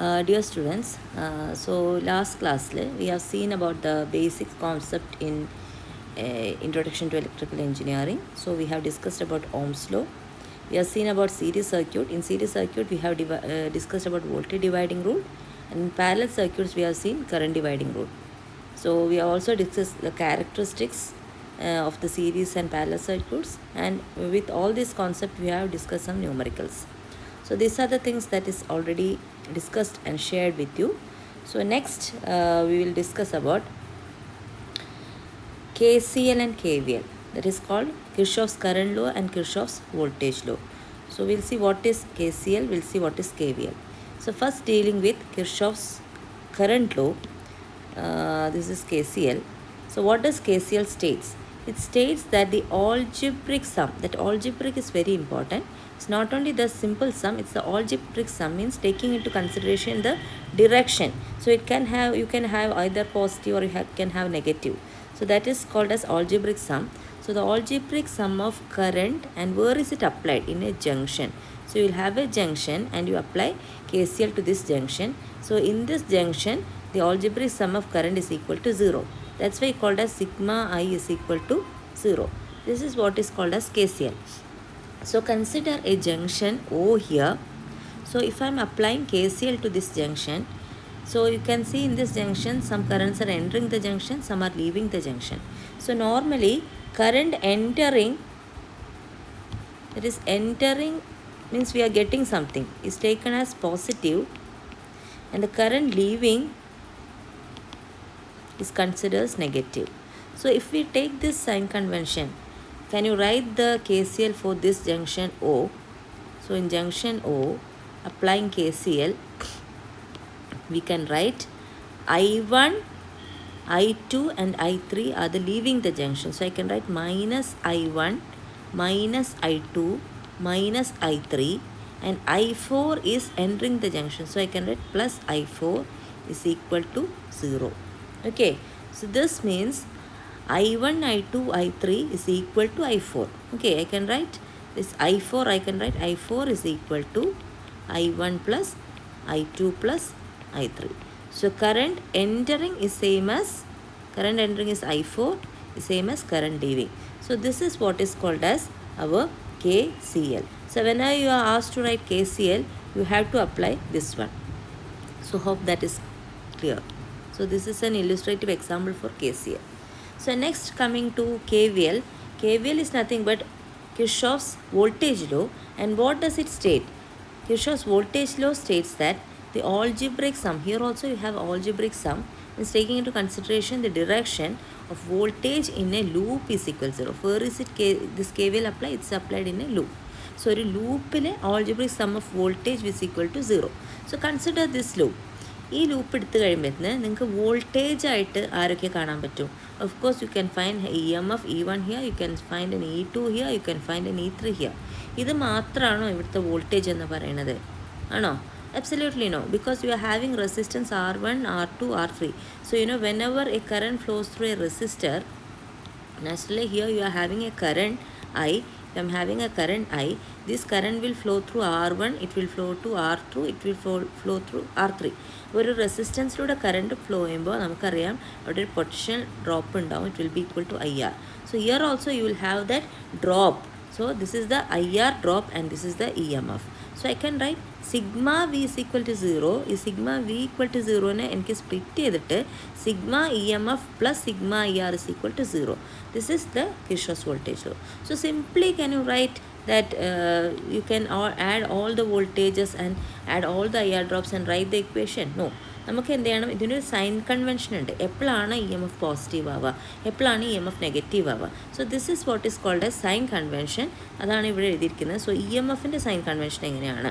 Dear students, so last class we have seen about the basic concept in Introduction to Electrical Engineering. So we have discussed about Ohm's law. We have seen about series circuit. In series circuit we have discussed about voltage dividing rule, and in parallel circuits we have seen current dividing rule. So we have also discussed the characteristics of the series and parallel circuits, and with all these concepts we have discussed some numericals. So these are the things that is already discussed and shared with you. So next we will discuss about KCL and KVL, that is called Kirchhoff's current law and Kirchhoff's voltage law. So we'll see what is KCL, we'll see what is KVL. So first dealing with Kirchhoff's current law, this is KCL. So what does KCL states? It states that the algebraic sum, that algebraic is very important. It's not only the simple sum, it's the algebraic sum, means taking into consideration the direction. So it can have, you can have either positive or you can have negative. So that is called as algebraic sum. So the algebraic sum of current, and where is it applied? In a junction. So you will have a junction and you apply KCL to this junction. So in this junction, the algebraic sum of current is equal to 0. That's why called as sigma I is equal to 0. This is what is called as KCL. So consider a junction O here. So if I am applying KCL to this junction, so you can see in this junction some currents are entering the junction, some are leaving the junction. So normally current entering, that is entering means we are getting something, is taken as positive, and the current leaving is considered as negative. So if we take this sign convention, can you write the KCL for this junction O? So in junction O, applying KCL, we can write I1, I2 and I3 are the leaving the junction. So I can write minus I1, minus I2, minus I3, and I4 is entering the junction. So I can write plus I4 is equal to 0. Okay, so this means I1, I2, I3 is equal to I4. Okay, I can write this I4, I can write I4 is equal to I1 plus I2 plus I3. So current entering is same as, current entering is I4 is same as current leaving. So this is what is called as our KCL. So whenever you are asked to write KCL, you have to apply this one. So hope that is clear. So this is an illustrative example for KCL. So next coming to KVL. KVL is nothing but Kirchhoff's voltage law. And what does it state? Kirchhoff's voltage law states that the algebraic sum, here also you have algebraic sum, is taking into consideration the direction of voltage in a loop is equal to 0. Where is it this KVL applied? It's applied in a loop. So a loop in algebraic sum of voltage is equal to 0. So consider this loop. ഈ loop എടുത്തു കഴിയുമ്പോഴത്തേന് നിങ്ങൾക്ക് voltage ആയിട്ട് ആരൊക്കെ കാണാൻ പറ്റും? Of course you can find EMF E1 here, you can find N E2 here, you can find N E3 here. ഇത് മാത്രമാണോ ഇവിടുത്തെ വോൾട്ടേജ് എന്ന് പറയുന്നത്? ആണോ? Absolutely no, because you are having resistance R1, R2, R3. So whenever a current flows through a resistor, naturally here you are having a current I. If I am having a current I, this current will flow through R1, it will flow to R2, it will flow through R3. ഒരു റെസിസ്റ്റൻസിലൂടെ current flow ചെയ്യുമ്പോൾ നമുക്കറിയാം അവിടെ ഒരു potential drop ഉണ്ടാവും. It will be equal to IR. So here also you will have that drop. So this is the IR drop and this is the EMF. So I can write sigma V is equal to 0. ഈ sigma V equal to 0നെ എനിക്ക് split ചെയ്തിട്ട് sigma EMF plus sigma IR is equal to 0. This is the Kirchhoff's voltage law. So simply can you write that you can add all the voltages and add all the IR drops and write the equation? No. നമുക്ക് എന്ത് ചെയ്യണം? ഇതിനൊരു sign convention ഉണ്ട്. എപ്പോഴാണ് EMF positive ആവുക, എപ്പോഴാണ് EMF negative ആവുക. So this is what is called a sign convention. അതാണ് ഇവിടെ എഴുതിയിരിക്കുന്നത്. സോ EMFൻ്റെ സൈൻ കൺവെൻഷൻ എങ്ങനെയാണ്?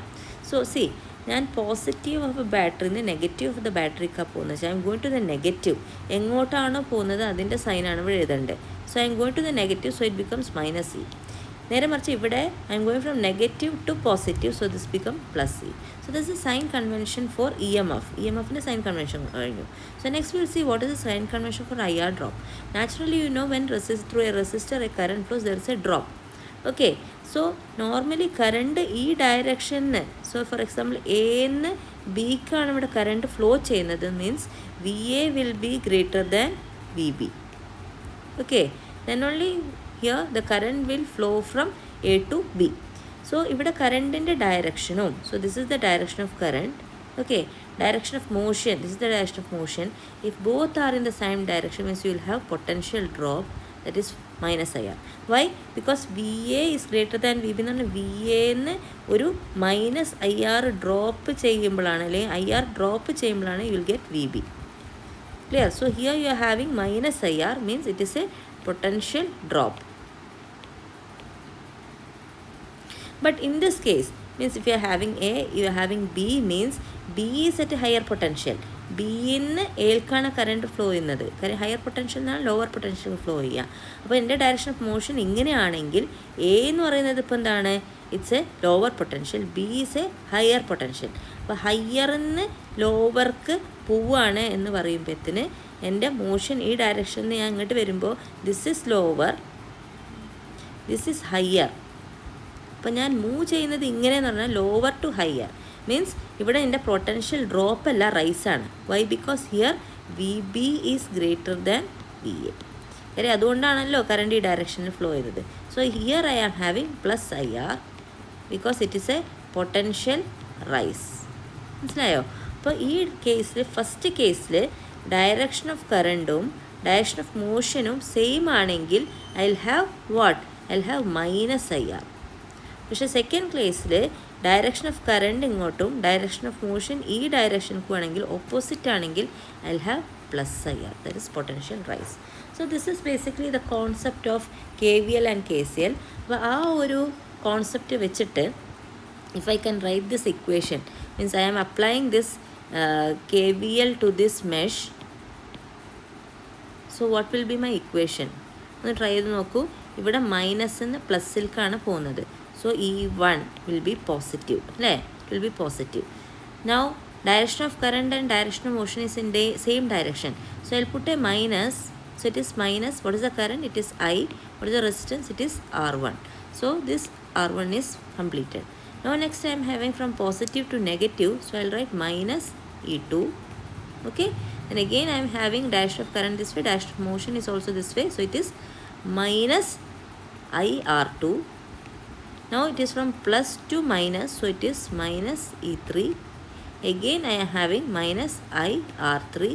സോ സി, ഞാൻ പോസിറ്റീവ് ഓഫ് ബാറ്ററിന്ന് നെഗറ്റീവ് ഓഫ് ദ ബാറ്ററിക്കാണ് പോകുന്നത് വെച്ചാൽ I'm going to the negative. എങ്ങോട്ടാണോ പോകുന്നത് അതിൻ്റെ സൈനാണ് ഇവിടെ എഴുതേണ്ടത്. So I'm going to the negative, so it becomes minus E. നേരെ മറിച്ച് ഇവിടെ I'm going from negative to positive, so this become plus E. So this is sign convention for EMF. EMFൻ്റെ sign convention കഴിഞ്ഞു. So next will see what is the sign convention for IR drop. Naturally when through a resistor a current flows, there is a drop. Okay, so normally current ഈ ഡയറക്ഷന്, so for example എന്ന് ബിക്കാണ് ഇവിടെ current flow ചെയ്യുന്നത്, means V A will be greater than V B. Okay, then only here the current will flow from A to B. So ഇവിടെ കറണ്ടിൻ്റെ ഡയറക്ഷനും, so this is the direction of current. Okay, direction of motion, this is the direction of motion. If both are in the same direction, means you will have potential drop, that is minus IR. Why? Because VA is greater than VB. എന്നാണ് VA ന്ന് ഒരു minus IR drop ചെയ്യുമ്പോഴാണ്, അല്ലെങ്കിൽ IR drop ചെയ്യുമ്പോഴാണ് you will get VB. Clear? So here you are having minus IR, means it is a potential drop. But in this case, means if you are having A, you are having B, means B is at a higher potential. B ന്ന് ഏൽക്കാണ് current flow ചെയ്യുന്നത്. Higher potential എന്നാണ് lower potential flow ചെയ്യുക. അപ്പോൾ എൻ്റെ direction of motion ഇങ്ങനെയാണെങ്കിൽ A എന്ന് പറയുന്നത് ഇപ്പോൾ എന്താണ്, it's A lower potential, B is A higher potential. അപ്പോൾ ഹയറിന്ന് ലോവർക്ക് പോവുകയാണ് എന്ന് പറയുമ്പോഴത്തേന് എൻ്റെ മോഷൻ ഈ ഡയറക്ഷനിൽ ഞാൻ ഇങ്ങോട്ട് വരുമ്പോൾ this is lower, this is higher. അപ്പോൾ ഞാൻ മൂവ് ചെയ്യുന്നത് ഇങ്ങനെയെന്ന് പറഞ്ഞാൽ ലോവർ ടു ഹയർ, മീൻസ് ഇവിടെ എൻ്റെ പൊട്ടൻഷ്യൽ ഡ്രോപ്പ് അല്ല, റൈസാണ്. Why? Because here V B is greater than V A. കാര്യം അതുകൊണ്ടാണല്ലോ കറണ്ട് ഈ ഡയറക്ഷനിൽ ഫ്ലോ ചെയ്തത്. So here I am having plus I R because it is a potential rise. മനസ്സിലായോ? അപ്പോൾ ഈ കേസിൽ, ഫസ്റ്റ് കേസിൽ ഡയറക്ഷൻ ഓഫ് കറണ്ടും ഡയറക്ഷൻ ഓഫ് മോഷനും സെയിം ആണെങ്കിൽ I will have what? I will have minus I R. പക്ഷേ സെക്കൻഡ് കേസിൽ ഡയറക്ഷൻ ഓഫ് കറണ്ട് ഇങ്ങോട്ടും ഡയറക്ഷൻ ഓഫ് മോഷൻ ഈ ഡയറക്ഷനിലേക്ക് ആണെങ്കിൽ, ഓപ്പോസിറ്റ് ആണെങ്കിൽ, I will have plus I R, that is potential rise. So this is basically the concept of K V L and K C L. അപ്പോൾ ആ ഒരു concept വെച്ചിട്ട് if I can write this equation, means I am applying this K V L to this mesh. So what will be my equation? ഒന്ന് try ചെയ്ത് നോക്കൂ. ഇവിടെ minus നിന്ന് പ്ലസ്സിലേക്കാണ് പോകുന്നത്. So E1 will be positive, right? It will be positive. Now direction of current and direction of motion is in the same direction. So I'll put a minus. So it is minus. What is the current? It is I. What is the resistance? It is R1. So this R1 is completed. Now next I am having from positive to negative. So I'll write minus E2. Okay. And again I am having direction of current this way. Direction of motion is also this way. So it is minus IR2. Now it is from plus to minus, so it is minus E3. Again I am having minus IR3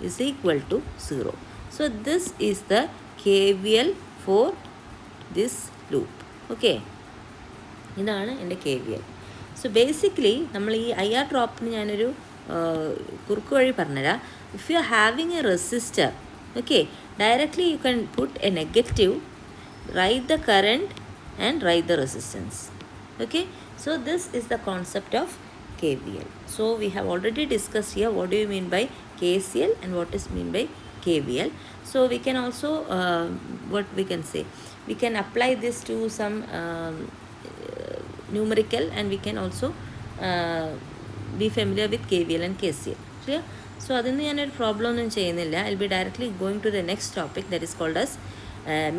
is equal to 0. So this is the KVL for this loop. Okay. ഇതാണ് എൻ്റെ KVL. So basically നമ്മൾ ഈ IR ഡ്രോപ്പിന് ഞാനൊരു കുറുക്ക് വഴി പറഞ്ഞുതരാം. If you are having a resistor, okay, directly you can put a negative, write the current and write the resistance. Okay, so this is the concept of KVL. So we have already discussed here what do you mean by KCL and what is mean by KVL. So we can also what we can say, we can apply this to some numerical, and we can also be familiar with KVL and KCL. Clear? So adinu njanor problem onnu cheyyunnilla. I'll be directly going to the next topic, that is called as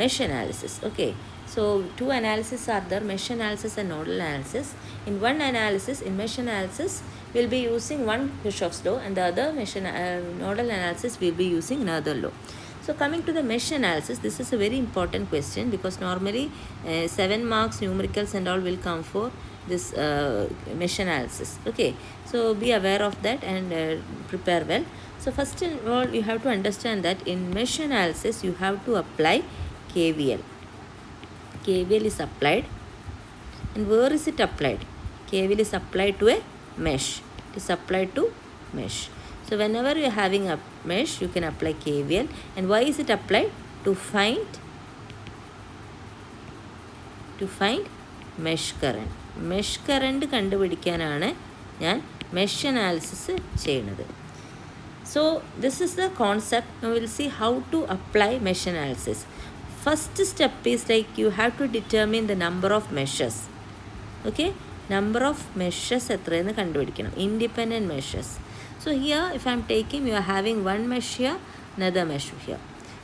mesh analysis. Okay, so two analysis are there, mesh analysis and nodal analysis. In one analysis, in mesh analysis, we'll be using one Kirchhoff's law, and the other nodal analysis we'll be using another law. So coming to the mesh analysis, this is a very important question, because normally 7 marks numericals and all will come for this mesh analysis. Okay, so be aware of that and prepare well. So first of all, you have to understand that in mesh analysis you have to apply KVL. KVL is applied, and where is it applied? KVL is applied to a mesh. It is applied to mesh. So whenever you are having a mesh, you can apply KVL. And why is it applied? To find mesh current. Mesh current കണ്ടുപിടിക്കാനാണ് ഞാൻ mesh analysis ചെയ്യുന്നത്. So this is the concept. Now we'll see how to apply mesh analysis. First step is like you have to determine the number of meshes. Okay, number of meshes എത്രയെന്ന് കണ്ടുപിടിക്കണം, independent meshes. So here if I am taking, you are having one mesh here, another mesh here.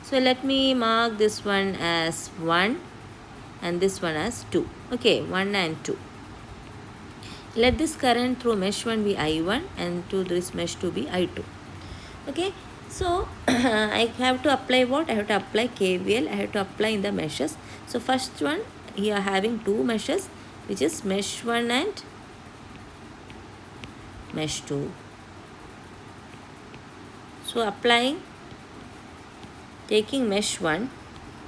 So let me mark this one as 1, and this one as 2. Okay, 1 and 2. Let this current through mesh 1 be I1 and to this mesh 2 be I2. Okay, so I have to apply what? I have to apply KVL. I have to apply in the meshes. So first one, here having two meshes, which is mesh 1 and mesh 2. So applying, taking mesh 1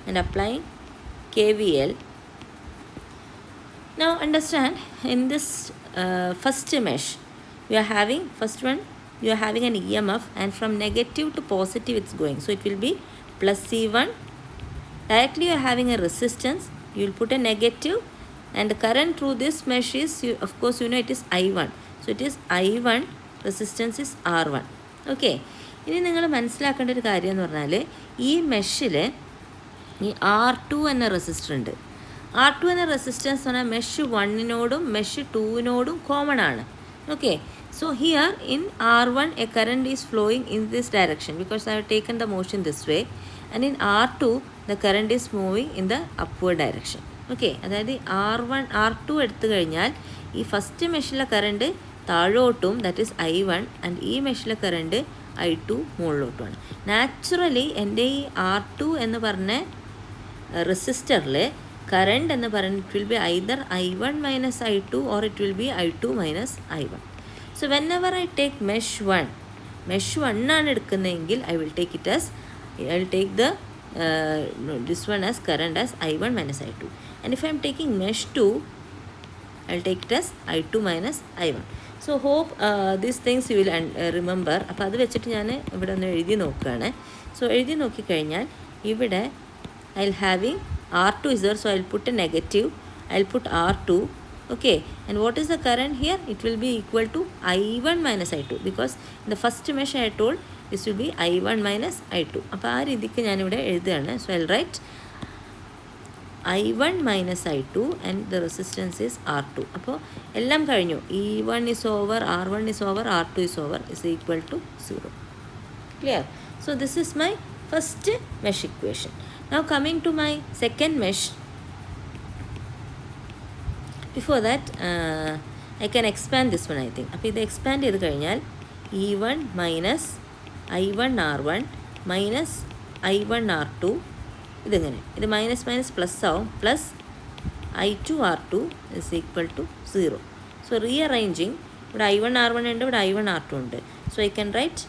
and applying KVL. Now understand, in this first mesh, we are having, first one, you are having an EMF, and from negative to positive it's going. So it will be plus C1. Directly you are having a resistance. You will put a negative, and the current through this mesh is, of course, you know it is I1. So it is I1, resistance is R1. Okay. ഇനി നിങ്ങൾ മനസ്സിലാക്കേണ്ട ഒരു കാര്യം എന്ന് പറഞ്ഞാൽ, ഈ മെഷിൽ ഈ R2 എന്ന റെസിസ്റ്റർ ഉണ്ട്. R2 എന്ന റെസിസ്റ്റൻസ് എന്ന് പറഞ്ഞാൽ മെഷ് 1നോടും മെഷ് 2നോടും കോമൺ ആണ്. Okay, so here in R1 a current is flowing in this direction because I have taken the motion this way, and in R2 the current is moving in the upward direction. ഓക്കെ, അതായത് R2 എടുത്തു കഴിഞ്ഞാൽ ഈ first മെഷിലെ current താഴോട്ടും, that is I1, and ഈ മെഷിലെ current I2 മുകളിലോട്ടുമാണ്. Naturally എൻ്റെ ഈ R2 എന്ന് പറഞ്ഞ റെസിസ്റ്ററിൽ current എന്ന് പറയുന്നത് it will be either I1 minus I2 or it will be I2 minus I1. So whenever I take mesh 1 ആണ് എടുക്കുന്നതെങ്കിൽ I will take the this one as current as I1 minus I2. And if I am taking mesh 2, I will take it as I2 minus I1. So hope these things you will remember. അപ്പോൾ അത് വെച്ചിട്ട് ഞാൻ ഇവിടെ ഒന്ന് എഴുതി നോക്കുകയാണ്. So എഴുതി നോക്കിക്കഴിഞ്ഞാൽ ഇവിടെ I will having R2 is there, so I will put a negative. I will put R2. Okay, and what is the current here? It will be equal to I1 minus I2, because in the first mesh I told this will be I1 minus I2. അപ്പോൾ ആ രീതിക്ക് ഞാനിവിടെ എഴുതുകയാണ്. So I will write I1 minus I2 and the resistance is R2. അപ്പോൾ എല്ലാം കഴിഞ്ഞു. E1 is over, R1 is over, R2 is over, is equal to 0. Clear? So this is my first mesh equation. Now coming to my second mesh. Before that, I can expand this one, I think. അപ്പോൾ ഇത് expand ചെയ്ത് കഴിഞ്ഞാൽ E1 minus I1 R1 minus I1 R2, ഇതിങ്ങനെ, ഇത് minus minus plus ആവും, plus I2 R2 is equal to 0. So rearranging, ഇവിടെ I1 R1 ഉണ്ട്, ഇവിടെ I1 R2 ഉണ്ട്. So I can write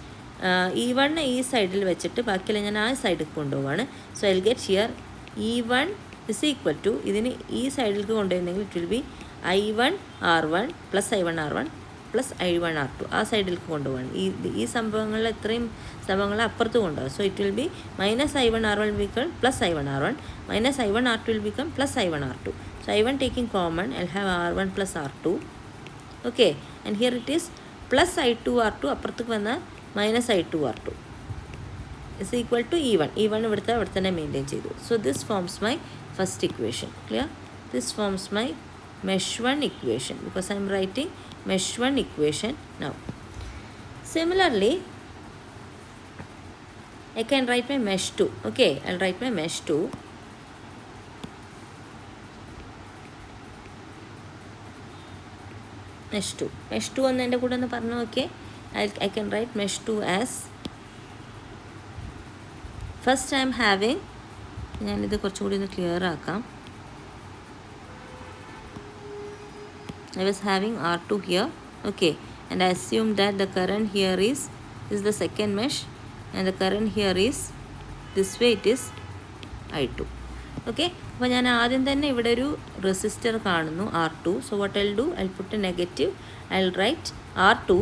E1 ഈ സൈഡിൽ വെച്ചിട്ട് ബാക്കിയെല്ലാം ഞാൻ ആ സൈഡിൽ കൊണ്ടുപോവാണ്. So I will get here E1 is equal to, ഇതിന് ഈ സൈഡിലേക്ക് കൊണ്ടുവരുന്നെങ്കിൽ it will be I1 R1 plus I1 R1 plus I1 R2, ആ സൈഡിലേക്ക് കൊണ്ടുപോകണം. ഈ സംഭവങ്ങളിൽ ഇത്രയും സംഭവങ്ങൾ അപ്പുറത്ത് കൊണ്ടുപോകും. So it will B minus I1 R1 will become plus I1 R1, minus I1 R2 will become plus I1 R2. So I1 taking common, I'll have R1 plus R2. Okay, and here it is plus I2 R2, അപ്പുറത്തേക്ക് വന്നാൽ minus I2 R2 is equal to E1. E1 ഇവിടെ തന്നെ maintain ചെയ്തു. So this forms my first equation. Clear? This forms my mesh 1 equation, because I am writing mesh 1 equation now. Similarly, I can write my mesh 2. Okay, I'll write my mesh 2. Mesh 2 എന്ന് എൻ്റെ കൂടെ ഒന്ന് പറഞ്ഞു. Okay, I can write mesh 2 as, first I am having, ഞാനിത് കുറച്ചുകൂടി ഒന്ന് clear ആക്കാം. I was having R2 here. Okay, and I assume that the current here is the second mesh, and the current here is this way, it is I2. Okay, അപ്പോൾ ഞാൻ ആദ്യം തന്നെ ഇവിടെ ഒരു റെസിസ്റ്റർ കാണുന്നു R2. So what I'll do, I'll put a negative, I'll write R2,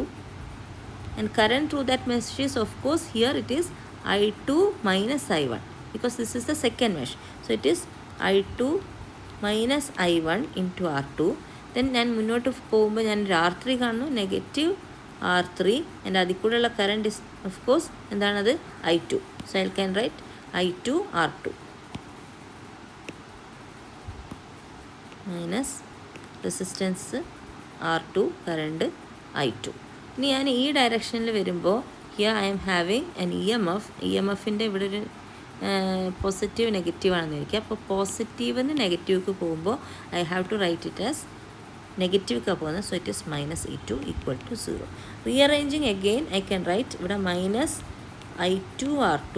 and current through that mesh is, of course, here it is I2 minus I1, because this is the second mesh. So it is I2 minus I1 into R2. Then ഞാൻ മുന്നോട്ട് പോകുമ്പോൾ ഞാൻ ഒരു R3 കാണുന്നു, negative R3, and അതിൽ കൂടെയുള്ള current is, of course, എന്താണത്? I2. So I can write I2 R2 minus resistance R2, current I2. ഇനി ഞാൻ ഈ ഡയറക്ഷനിൽ വരുമ്പോൾ here I'm having N EMF. EMFൻ്റെ ഇവിടെ ഒരു പോസിറ്റീവ് നെഗറ്റീവ് ആണെന്ന് ചോദിക്കുക. അപ്പോൾ പോസിറ്റീവിന് നെഗറ്റീവ്ക്ക് പോകുമ്പോൾ I have to write it as നെഗറ്റീവ്ക്കാണ് പോകുന്നത്. So it is -E2 equal to 0. Rearranging again I can write ഇവിടെ -I2R2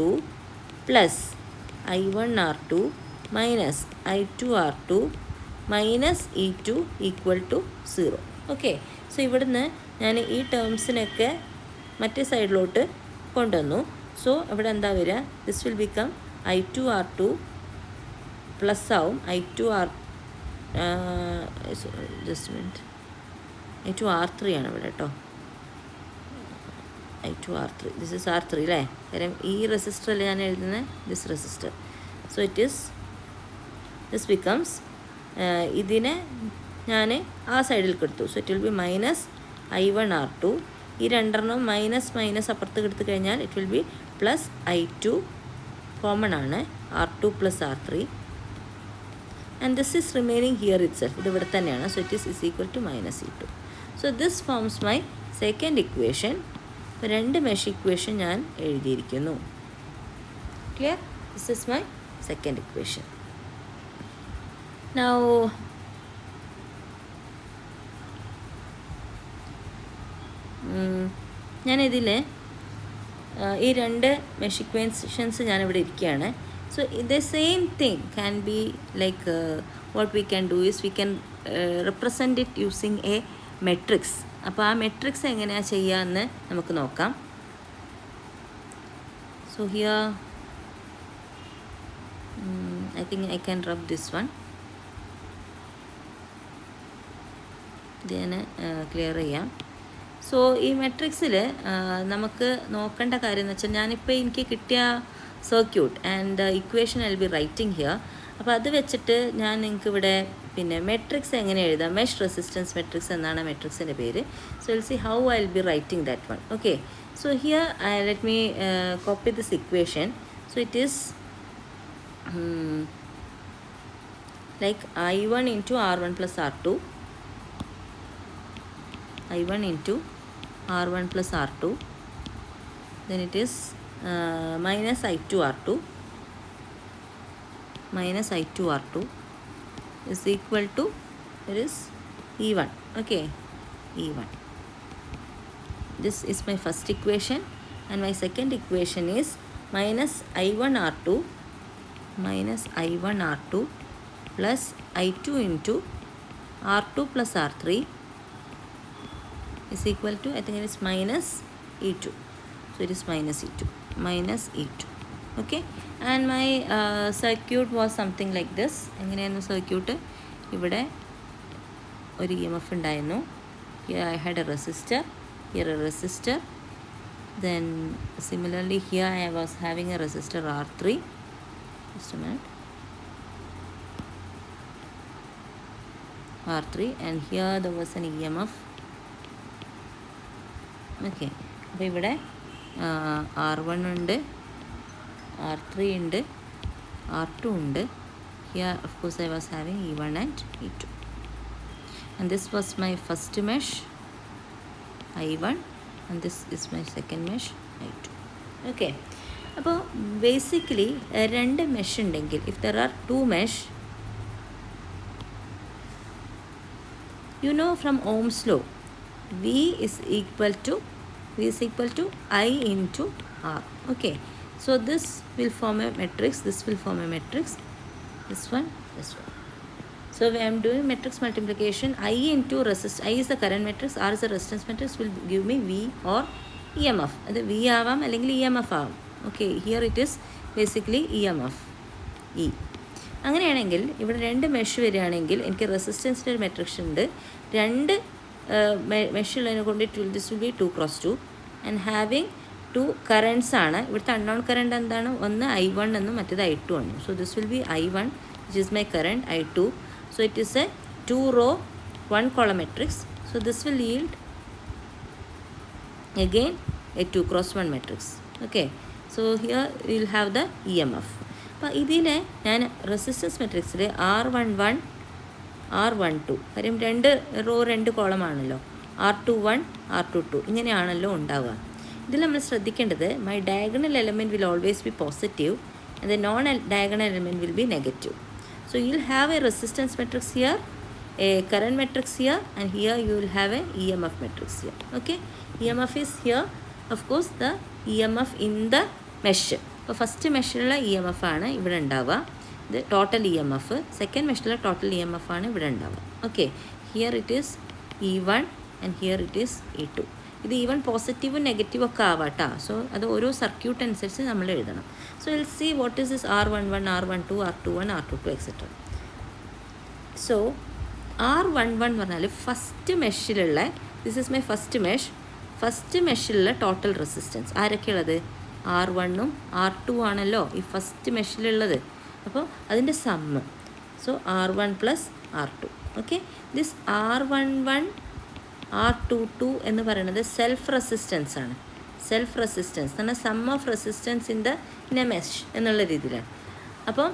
plus I1R2 minus I2R2 minus E2 equal to 0. Okay, so ഇവിടുന്ന് ഞാൻ ഈ ടേംസിനൊക്കെ മറ്റേ സൈഡിലോട്ട് കൊണ്ടുവന്നു. സോ ഇവിടെ എന്താ വരിക, this will become I2R2 plus ആവും ജസ്റ്റ് മിനിറ്റ്, I2R3 ആണ് ഇവിടെ കേട്ടോ. I2R3, ദിസ് ഇസ് R3 അല്ലേ, കാര്യം ഈ റെസിസ്റ്ററല്ല ഞാൻ എഴുതുന്നത്, this resistor. So this becomes ഇതിനെ ഞാൻ ആ സൈഡിൽ കൊടുത്തു. So it will be -I1R2. ഈ രണ്ടെണ്ണം മൈനസ് അപ്പുറത്ത് എടുത്തു കഴിഞ്ഞാൽ it will be plus I2 common ആണ്, R2 plus R3. And this is remaining here itself, ഇത് ഇവിടെ തന്നെയാണ്. So it is equal to -E2. So this forms my second equation. ഇപ്പോൾ 2 മെഷ് ഇക്വേഷൻ ഞാൻ എഴുതിയിരിക്കുന്നു. Clear? This is my second equation. Now ഞാനിതിൽ ഈ 2 mesh equations ഞാനിവിടെ ഇരിക്കുകയാണ്. So the same thing can be like what we can do is we can represent it using A matrix. അപ്പോൾ ആ matrix എങ്ങനെയാണ് ചെയ്യാമെന്ന് നമുക്ക് നോക്കാം. So here I think I can rub this one. ഇത് ഞാൻ ക്ലിയർ ചെയ്യാം. സോ ഈ മെട്രിക്സിൽ നമുക്ക് നോക്കേണ്ട കാര്യം എന്ന് വെച്ചാൽ, ഞാനിപ്പോൾ എനിക്ക് കിട്ടിയ circuit and equation I will be writing here. അപ്പോൾ അത് വെച്ചിട്ട് ഞാൻ നിങ്ങൾക്ക് ഇവിടെ പിന്നെ മെട്രിക്സ് എങ്ങനെ എഴുതാം, മെഷ് റെസിസ്റ്റൻസ് മെട്രിക്സ് എന്നാണ് മെട്രിക്സിൻ്റെ പേര്. So will see how I will be writing that one. Okay, so here let me copy this equation. So it is like I1 into R1 plus R2, I1 into R1 plus R2, then it is minus I2R2 is equal to, it is E1. Okay, E1. This is my first equation, and my second equation is -I1R2 plus I2 into R2 plus R3 is equal to, I think it is -E2. So it is -E2. Okay, and my circuit was something like this. എങ്ങനെയായിരുന്നു circuit? ഇവിടെ ഒരു EMF ഉണ്ടായിരുന്നു. Here I had a resistor, here a resistor, then similarly here I was having a resistor R3. Just a minute. R3, and here there was an EMF. Okay, അപ്പോൾ ഇവിടെ R1 ഉണ്ട്, R3 ഉണ്ട്, R2 ഉണ്ട്. Here of course I was having E1 and E2, and this was my first mesh I1, and this is my second mesh I2. Okay, അപ്പോൾ basically 2 mesh ഉണ്ടെങ്കിൽ, if there are 2 mesh, you know from Ohm's law, V is equal to I into R. Okay, so this will form a matrix, this will form a matrix, this one. So when I am doing matrix multiplication, I into I is the current matrix, R is the resistance matrix, will give me V or EMF. അത് V ആവാം അല്ലെങ്കിൽ EMF ആവാം. Okay, here it is basically EMF E. അങ്ങനെയാണെങ്കിൽ ഇവിടെ 2 mesh വരികയാണെങ്കിൽ എനിക്ക് റെസിസ്റ്റൻസിൻ്റെ ഒരു matrix ഉണ്ട്. 2 മെഷ് ഉള്ളതിനെ കൊണ്ട് this will be 2x2 and having 2 currents ആണ്. ഇവിടുത്തെ അൺനോൺ കറണ്ട് എന്താണ്? ഒന്ന് I1 എന്നും മറ്റേത് I2 ആണ്. So this will be I1 which is my current, I2. So it is A 2 row 1 column matrix. So this will yield again a 2x1 matrix. Okay, so here we will have the EMF. അപ്പോൾ ഇതിലെ ഞാൻ resistance മെട്രിക്സിൽ R11 R12, കാര്യം 2 raw 2 കോളമാണല്ലോ, R21 R22 ഇങ്ങനെയാണല്ലോ ഉണ്ടാവുക. ഇതിൽ നമ്മൾ ശ്രദ്ധിക്കേണ്ടത്, my diagonal element will always be positive and the non-diagonal element will be negative. So you will have a resistance matrix here, a current matrix here, and here you will have a EMF matrix here. Okay, EMF is here, of course the EMF in the mesh. അപ്പോൾ first മെഷിലുള്ള E M F ആണ് ഇവിടെ ഉണ്ടാവുക. ഇത് total E M F. Second മെഷിലുള്ള total E M F ആണ് ഇവിടെ ഉണ്ടാവുക. Okay, here it is E1 and here it is E2. ഇത് ഈവൻ പോസിറ്റീവും നെഗറ്റീവും ഒക്കെ ആവാം കേട്ടോ. സോ അത് ഓരോ സർക്യൂട്ട് അനുസരിച്ച് നമ്മൾ എഴുതണം. So will see what is this R11, R12, R21, R22 et cetera. So R11 എന്ന് പറഞ്ഞാൽ ഫസ്റ്റ് മെഷിലുള്ള, this is my first mesh, first മെഷിലുള്ള ടോട്ടൽ റെസിസ്റ്റൻസ് ആരൊക്കെയുള്ളത്? R1ഉം R2 ആണല്ലോ ഈ ഫസ്റ്റ് മെഷിലുള്ളത്. അപ്പോൾ അതിൻ്റെ sum. So R1 plus R2. Okay, this R11 R22 എന്ന് പറയുന്നത് സെൽഫ് റെസിസ്റ്റൻസ് ആണ്. സെൽഫ് റെസിസ്റ്റൻസ് എന്ന് പറഞ്ഞാൽ sum of resistance in a mesh എന്നുള്ള രീതിയിലാണ്. അപ്പം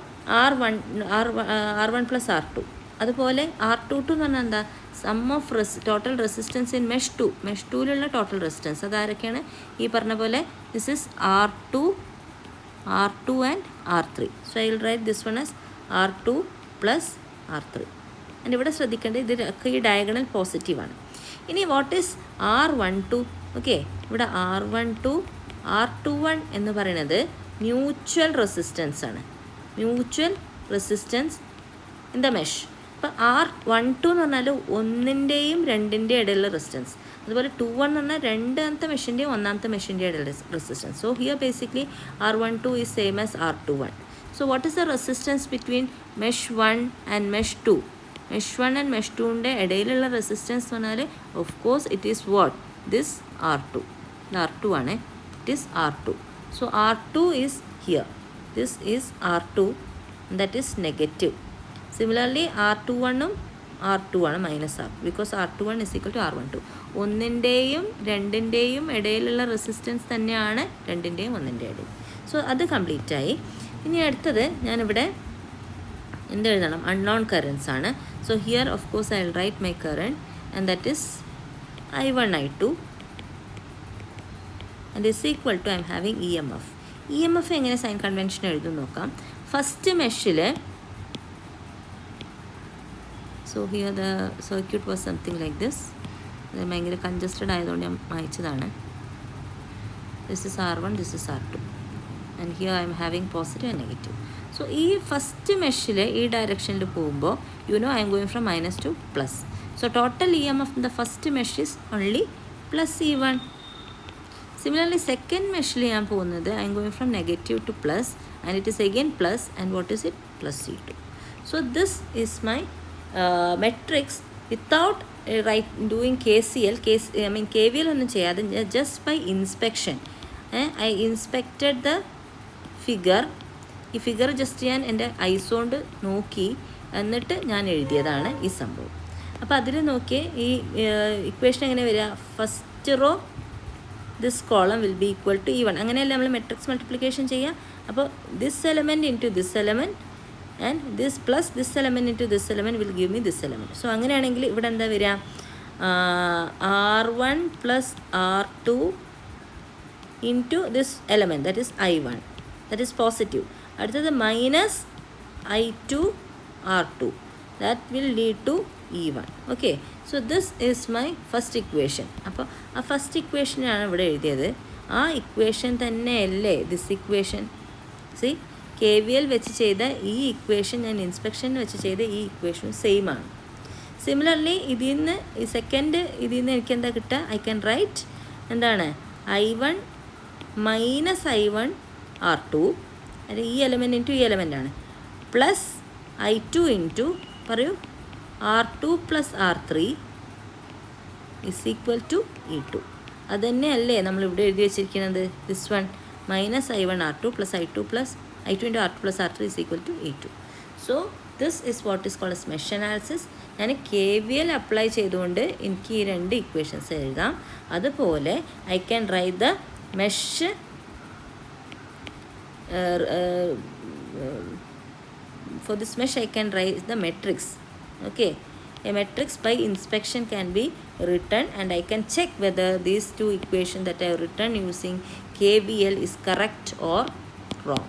R1 പ്ലസ് R2. അതുപോലെ R22 എന്ന് പറഞ്ഞാൽ എന്താ? Sum of total resistance in mesh 2. Mesh 2ലുള്ള ടോട്ടൽ റെസിസ്റ്റൻസ് അതാരൊക്കെയാണ്? ഈ പറഞ്ഞ പോലെ this is R2 and R3. So I will write this one as R2 plus R3. And ഇവിടെ ശ്രദ്ധിക്കേണ്ടത് ഇതിലൊക്കെ ഈ ഡയഗണൽ പോസിറ്റീവാണ്. ഇനി വാട്ട് ഈസ് R12? ഓക്കെ, ഇവിടെ R12 R21 എന്ന് പറയുന്നത് മ്യൂച്വൽ റെസിസ്റ്റൻസ് ആണ്. Mutual resistance in the mesh. അപ്പോൾ R12 എന്ന് പറഞ്ഞാൽ ഒന്നിൻ്റെയും രണ്ടിൻ്റെയും ഇടയിലുള്ള റെസിസ്റ്റൻസ്. അതുപോലെ 21 എന്ന് പറഞ്ഞാൽ രണ്ടാമത്തെ മെഷിൻ്റെയും ഒന്നാമത്തെ മെഷിൻ്റെയും ഇടയിലുള്ള റെസിസ്റ്റൻസ്. So here basically R12 is same as R21. So what is the resistance between mesh 1 and mesh 2? Mesh 1 and mesh 2ൻ്റെ ഇടയിലുള്ള റെസിസ്റ്റൻസ് എന്ന് പറഞ്ഞാൽ of course it is what? This R2. ഇത് R2 ആണ്. It is R2. So R2 is here. This is R2, that is negative. Similarly R21ഉം R2 ആണ് minus R, because R21 is equal to R12. ഒന്നിൻ്റെയും രണ്ടിൻ്റെയും ഇടയിലുള്ള resistance തന്നെയാണ് രണ്ടിൻ്റെയും ഒന്നിൻ്റെയും ഇടയിൽ. സോ അത് കംപ്ലീറ്റ് ആയി. ഇനി അടുത്തത് ഞാനിവിടെ എന്തെഴുതണം? അൺനോൺ കറൻസ് ആണ്. So here of course I will write my current and that is I1 I2 and is equal to I'm having EMF. EMF എങ്ങനെ സൈൻ കൺവെൻഷൻ എഴുതും നോക്കാം. ഫസ്റ്റ് മെഷിൽ, so here the circuit was something like this. ഇത് ഭയങ്കര congested ആയതുകൊണ്ട് ഞാൻ വായിച്ചതാണ്. This is R1, this is R2 and here I'm having positive and negative. So ഈ ഫസ്റ്റ് മെഷിൽ ഈ ഡയറക്ഷനിൽ പോകുമ്പോൾ I'm going from minus to plus. So total EMF in the first mesh is only plus E1. Similarly second മെഷിൽ ഞാൻ പോകുന്നത് I'm going from negative to plus and it is again plus and what is it? Plus E2. So this is my matrix without doing KCL, KVL ഒന്നും ചെയ്യാതെ just by inspection. I inspected the figure. ഈ figure just ഞാൻ എൻ്റെ ice കൊണ്ട് നോക്കി എന്നിട്ട് ഞാൻ എഴുതിയതാണ് ഈ സംഭവം. അപ്പോൾ അതിൽ നോക്കിയേ ഈ ഇക്വേഷൻ എങ്ങനെ വരിക? First row this column will be equal to E1. അങ്ങനെയല്ല നമ്മൾ മെട്രിക്സ് മൾട്ടിപ്ലിക്കേഷൻ ചെയ്യുക. അപ്പോൾ this element into this element and this plus this element into this element will give me this element. So അങ്ങനെയാണെങ്കിൽ ഇവിടെ എന്താ വരിക? R1 plus R2 into this element that is I1, that is positive. അടുത്തത് minus I2 R2, that will lead to E1. Okay, so this is my first equation. അപ്പോൾ ആ first ഇക്വേഷനാണ് ഇവിടെ എഴുതിയത്. ആ ഇക്വേഷൻ തന്നെയല്ലേ ദിസ് ഇക്വേഷൻ? സി, KVL വെച്ച് ചെയ്ത ഈ ഇക്വേഷൻ ഞാൻ ഇൻസ്പെക്ഷൻ വെച്ച് ചെയ്ത ഈ ഇക്വേഷനും സെയിം ആണ്. സിമിലർലി ഇതിൽ നിന്ന് ഈ സെക്കൻഡ് ഇതിൽ നിന്ന് എനിക്ക് എന്താ കിട്ടുക? ഐ ക്യാൻ റൈറ്റ് എന്താണ്? I1 മൈനസ് I1 R2, അത് ഈ എലമെൻറ്റ് ഇൻറ്റു ഈ എലമെൻ്റ് ആണ്, പ്ലസ് I2 ഇൻറ്റു പറയൂ R2 plus R3 is equal to E2. അത് തന്നെയല്ലേ നമ്മളിവിടെ എഴുതി വെച്ചിരിക്കുന്നത്? This one minus I1 R2 plus I2 into R2 plus R3 is equal to E2. So this is what is called as mesh analysis. ഞാൻ KVL apply ചെയ്തുകൊണ്ട് എനിക്ക് ഈ രണ്ട് ഇക്വേഷൻസ് എഴുതാം. അതുപോലെ I can write the mesh for this mesh I can write the matrix. Okay, a matrix by inspection can be written and I can check whether these two equations that I have written using KVL is correct or wrong.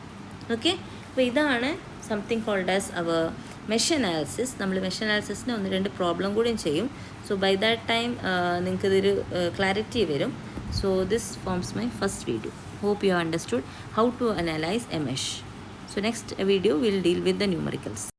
Okay. അപ്പോൾ ഇതാണ് something called as our mesh analysis. നമ്മൾ mesh അനാലിസിസിന് 1-2 problem കൂടിയും ചെയ്യും. So by that time നിങ്ങൾക്ക് ഇതൊരു clarity വരും. So this forms my first video. Hope you understood how to analyze a mesh. So next video we'll deal with the numericals.